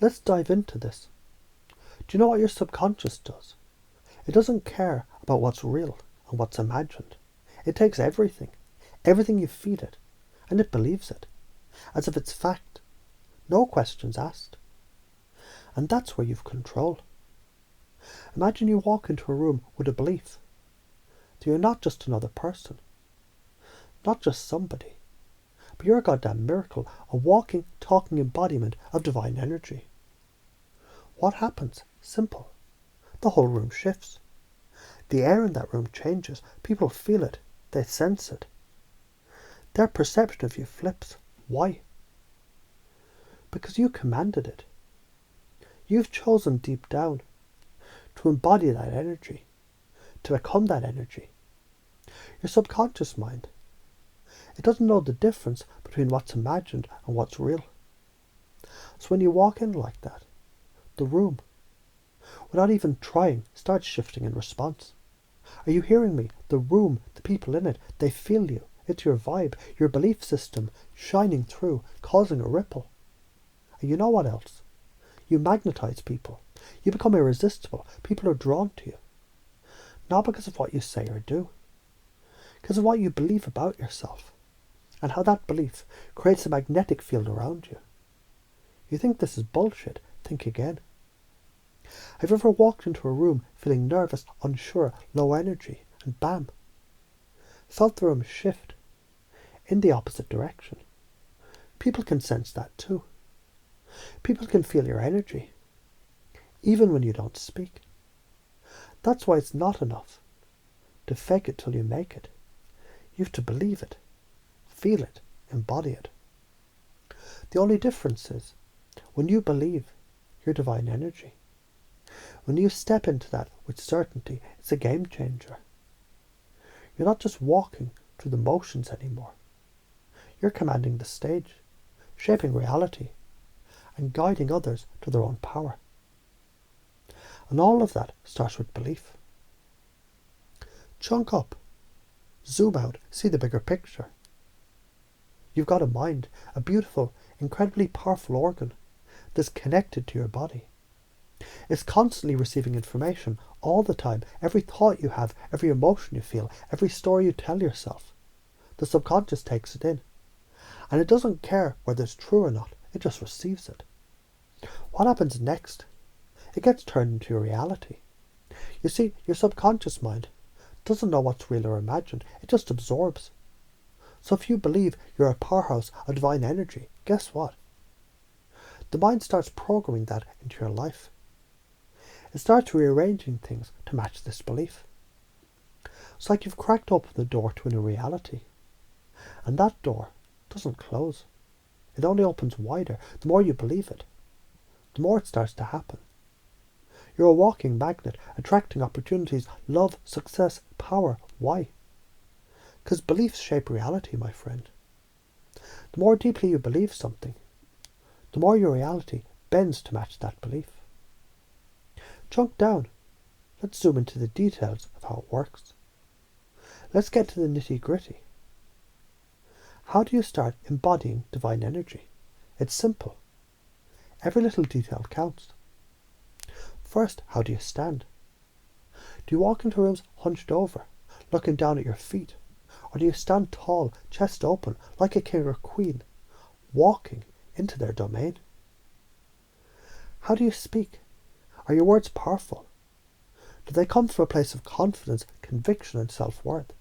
Let's dive into this. Do you know what your subconscious does? It doesn't care about what's real and what's imagined. It takes everything you feed it, and it believes it, as if it's fact. No questions asked. And that's where you've control. Imagine you walk into a room with a belief that you're not just another person, not just somebody, but you're a goddamn miracle, a walking, talking embodiment of divine energy. What happens? Simple. The whole room shifts. The air in that room changes. People feel it. They sense it. Their perception of you flips. Why? Because you commanded it. You've chosen deep down to embody that energy, to become that energy. Your subconscious mind, it doesn't know the difference between what's imagined and what's real. So when you walk in like that, the room, without even trying, starts shifting in response. Are you hearing me? The room, the people in it, they feel you. It's your vibe, your belief system shining through, causing a ripple. And you know what else? You magnetize people. You become irresistible. People are drawn to you. Not because of what you say or do, because of what you believe about yourself, and how that belief creates a magnetic field around you. You think this is bullshit? Think again. Have you ever walked into a room feeling nervous, unsure, low energy, and bam, felt the room shift in the opposite direction? People can sense that too. People can feel your energy, even when you don't speak. That's why it's not enough to fake it till you make it. You have to believe it, feel it, embody it. The only difference is, when you believe your divine energy, when you step into that with certainty, it's a game changer. You're not just walking through the motions anymore. You're commanding the stage, shaping reality, and guiding others to their own power. And all of that starts with belief. Chunk up, zoom out, see the bigger picture. You've got a mind, a beautiful, incredibly powerful organ that's connected to your body. It's constantly receiving information all the time. Every thought you have, every emotion you feel, every story you tell yourself. The subconscious takes it in. And it doesn't care whether it's true or not. It just receives it. What happens next? It gets turned into a reality. You see, your subconscious mind doesn't know what's real or imagined. It just absorbs. So if you believe you're a powerhouse of divine energy, guess what? The mind starts programming that into your life. It starts rearranging things to match this belief. It's like you've cracked open the door to a new reality. And that door doesn't close. It only opens wider. The more you believe it, the more it starts to happen. You're a walking magnet, attracting opportunities, love, success, power. Why? Because beliefs shape reality, my friend. The more deeply you believe something, the more your reality bends to match that belief. Chunk down. Let's zoom into the details of how it works. Let's get to the nitty-gritty. How do you start embodying divine energy? It's simple. Every little detail counts. First, how do you stand? Do you walk into rooms hunched over, looking down at your feet? Or do you stand tall, chest open, like a king or queen, walking into their domain? How do you speak? Are your words powerful? Do they come from a place of confidence, conviction, and self-worth?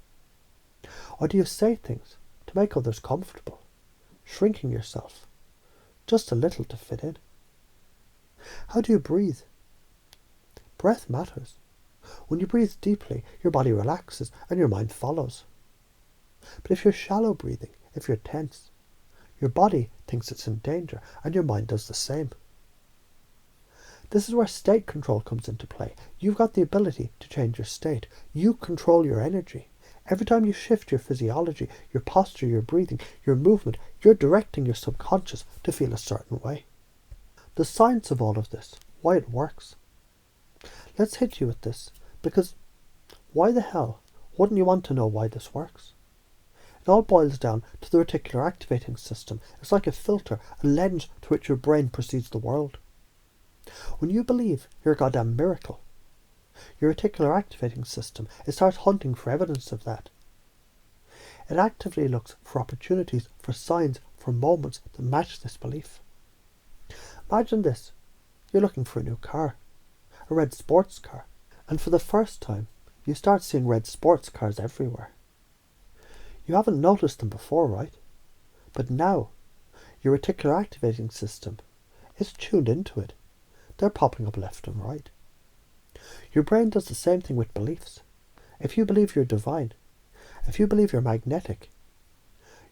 Or do you say things to make others comfortable, shrinking yourself just a little to fit in? How do you breathe? Breath matters. When you breathe deeply, your body relaxes and your mind follows. But if you're shallow breathing, if you're tense, your body thinks it's in danger and your mind does the same. This is where state control comes into play. You've got the ability to change your state. You control your energy. Every time you shift your physiology, your posture, your breathing, your movement, you're directing your subconscious to feel a certain way. The science of all of this, why it works. Let's hit you with this, because why the hell wouldn't you want to know why this works? It all boils down to the reticular activating system. It's like a filter, a lens through which your brain perceives the world. When you believe you're a goddamn miracle, your reticular activating system, it starts hunting for evidence of that. It actively looks for opportunities, for signs, for moments that match this belief. Imagine this. You're looking for a new car, a red sports car, and for the first time, you start seeing red sports cars everywhere. You haven't noticed them before, right? But now, your reticular activating system is tuned into it. They're popping up left and right. Your brain does the same thing with beliefs. If you believe you're divine, if you believe you're magnetic,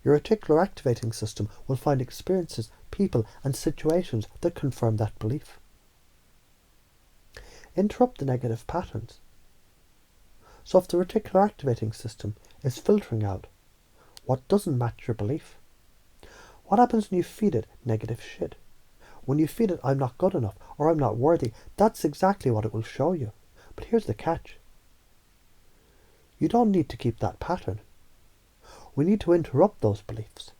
your reticular activating system will find experiences, people, and situations that confirm that belief. Interrupt the negative patterns. So if the reticular activating system is filtering out what doesn't match your belief, what happens when you feed it negative shit? When you feed it, I'm not good enough, or I'm not worthy, that's exactly what it will show you. But here's the catch. You don't need to keep that pattern. We need to interrupt those beliefs.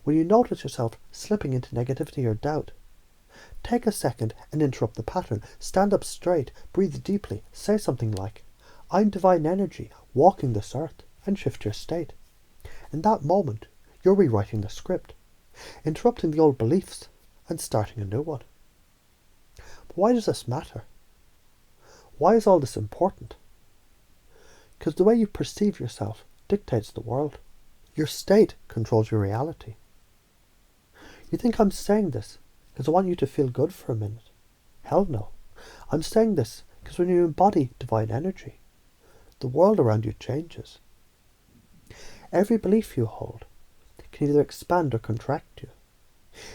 When you notice yourself slipping into negativity or doubt, take a second and interrupt the pattern. Stand up straight, breathe deeply, say something like, I'm divine energy, walking this earth, and shift your state. In that moment, you're rewriting the script, interrupting the old beliefs and starting a new one. But why does this matter? Why is all this important? Because the way you perceive yourself dictates the world. Your state controls your reality. You think I'm saying this because I want you to feel good for a minute? Hell no. I'm saying this because when you embody divine energy, the world around you changes. Every belief you hold can either expand or contract you.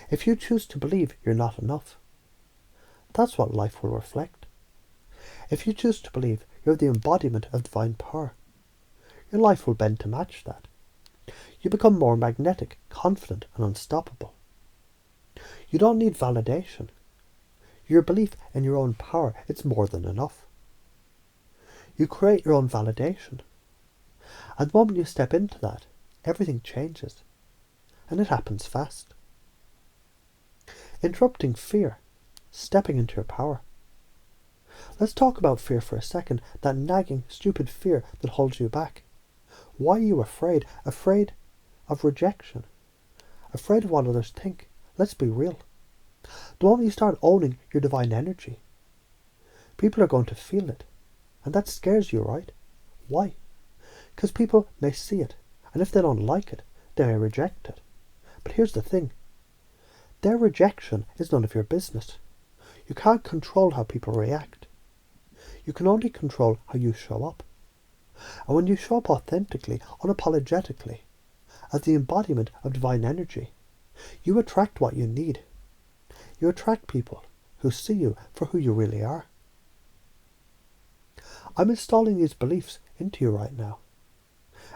If you choose to believe you're not enough, that's what life will reflect. If you choose to believe you're the embodiment of divine power, your life will bend to match that. You become more magnetic, confident, and unstoppable. You don't need validation. Your belief in your own power, it's more than enough. You create your own validation. And the moment you step into that, everything changes. And it happens fast. Interrupting fear, stepping into your power. Let's talk about fear for a second, that nagging, stupid fear that holds you back. Why are you afraid? Afraid of rejection? Afraid of what others think? Let's be real. The moment you start owning your divine energy, people are going to feel it. And that scares you, right? Why? Because people may see it, and if they don't like it, they may reject it. But here's the thing. Their rejection is none of your business. You can't control how people react. You can only control how you show up. And when you show up authentically, unapologetically, as the embodiment of divine energy, you attract what you need. You attract people who see you for who you really are. I'm installing these beliefs into you right now.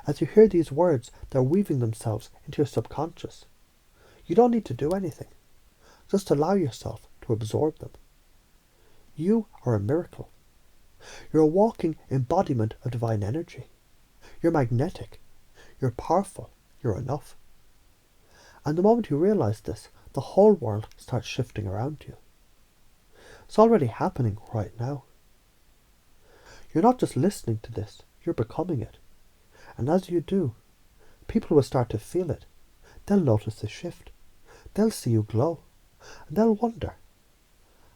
As you hear these words, they're weaving themselves into your subconscious. You don't need to do anything. Just allow yourself to absorb them. You are a miracle. You're a walking embodiment of divine energy. You're magnetic. You're powerful. You're enough. And the moment you realize this, the whole world starts shifting around you. It's already happening right now. You're not just listening to this, you're becoming it. And as you do, people will start to feel it. They'll notice the shift. They'll see you glow. And they'll wonder,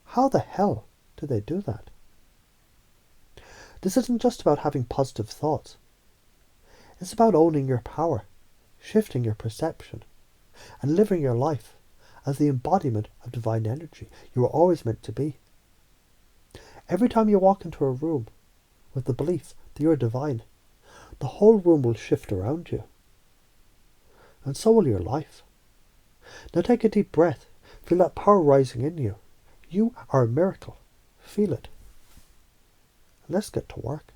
how the hell do they do that? This isn't just about having positive thoughts. It's about owning your power, shifting your perception, and living your life as the embodiment of divine energy you were always meant to be. Every time you walk into a room with the belief that you're divine, the whole room will shift around you. And so will your life. Now take a deep breath. Feel that power rising in you. You are a miracle. Feel it. Let's get to work.